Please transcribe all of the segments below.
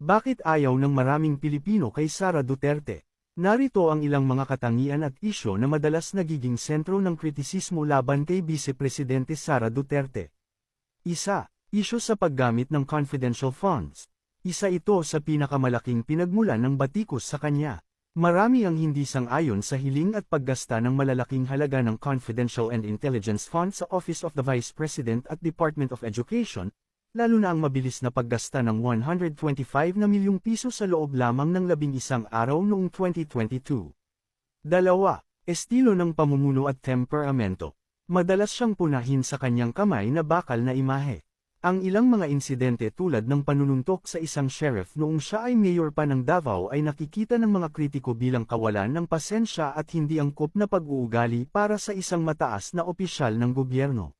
Bakit ayaw ng maraming Pilipino kay Sara Duterte? Narito ang ilang mga katangian at isyo na madalas nagiging sentro ng kritisismo laban kay Vice Presidente Sara Duterte. Isa, isyo sa paggamit ng confidential funds. Isa ito sa pinakamalaking pinagmulan ng batikos sa kanya. Marami ang hindi sang-ayon sa hiling at paggasta ng malalaking halaga ng confidential and intelligence funds sa Office of the Vice President at Department of Education, lalo na ang mabilis na paggasta ng 125 na milyong piso sa loob lamang ng 11 araw noong 2022. Dalawa, estilo ng pamumuno at temperamento. Madalas siyang punahin sa kanyang kamay na bakal na imahe. Ang ilang mga insidente tulad ng panununtok sa isang sheriff noong siya ay mayor pa ng Davao ay nakikita ng mga kritiko bilang kawalan ng pasensya at hindi angkop na pag-uugali para sa isang mataas na opisyal ng gobyerno.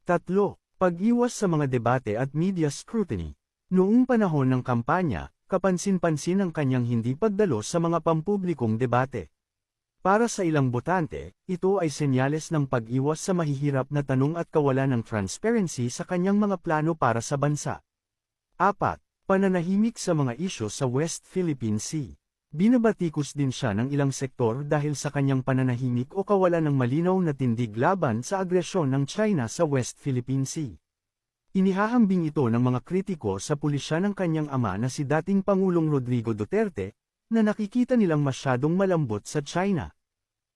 Tatlo, pag-iwas sa mga debate at media scrutiny. Noong panahon ng kampanya, kapansin-pansin ang kanyang hindi pagdalo sa mga pampublikong debate. Para sa ilang botante, ito ay senyales ng pag-iwas sa mahihirap na tanong at kawalan ng transparency sa kanyang mga plano para sa bansa. 4. Pananahimik sa mga isyu sa West Philippine Sea. Binabatikos din siya ng ilang sektor dahil sa kanyang pananahimik o kawalan ng malinaw na tindig laban sa agresyon ng China sa West Philippine Sea. Inihahambing ito ng mga kritiko sa pulisya ng kanyang ama na si dating Pangulong Rodrigo Duterte, na nakikita nilang masyadong malambot sa China.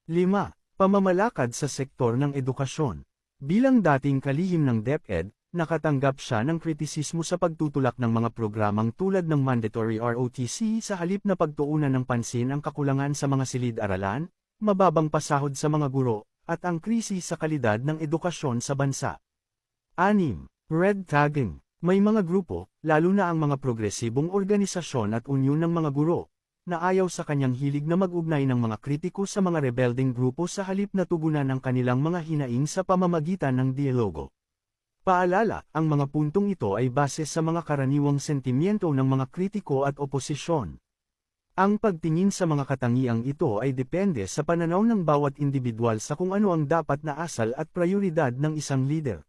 5. Pamamalakad sa sektor ng edukasyon. Bilang dating kalihim ng DepEd, nakatanggap siya ng kritisismo sa pagtutulak ng mga programang tulad ng mandatory ROTC sa halip na pagtuunan ng pansin ang kakulangan sa mga silid-aralan, mababang pasahod sa mga guro, at ang krisis sa kalidad ng edukasyon sa bansa. 6. Red tagging. May mga grupo, lalo na ang mga progresibong organisasyon at unyon ng mga guro, na ayaw sa kanyang hilig na mag-ugnay ng mga kritiko sa mga rebelding grupo sa halip na tugunan ang kanilang mga hinaing sa pamamagitan ng dialogo. Paalala, ang mga puntong ito ay base sa mga karaniwang sentimiento ng mga kritiko at oposisyon. Ang pagtingin sa mga katangiang ito ay depende sa pananaw ng bawat individual sa kung ano ang dapat na asal at prioridad ng isang leader.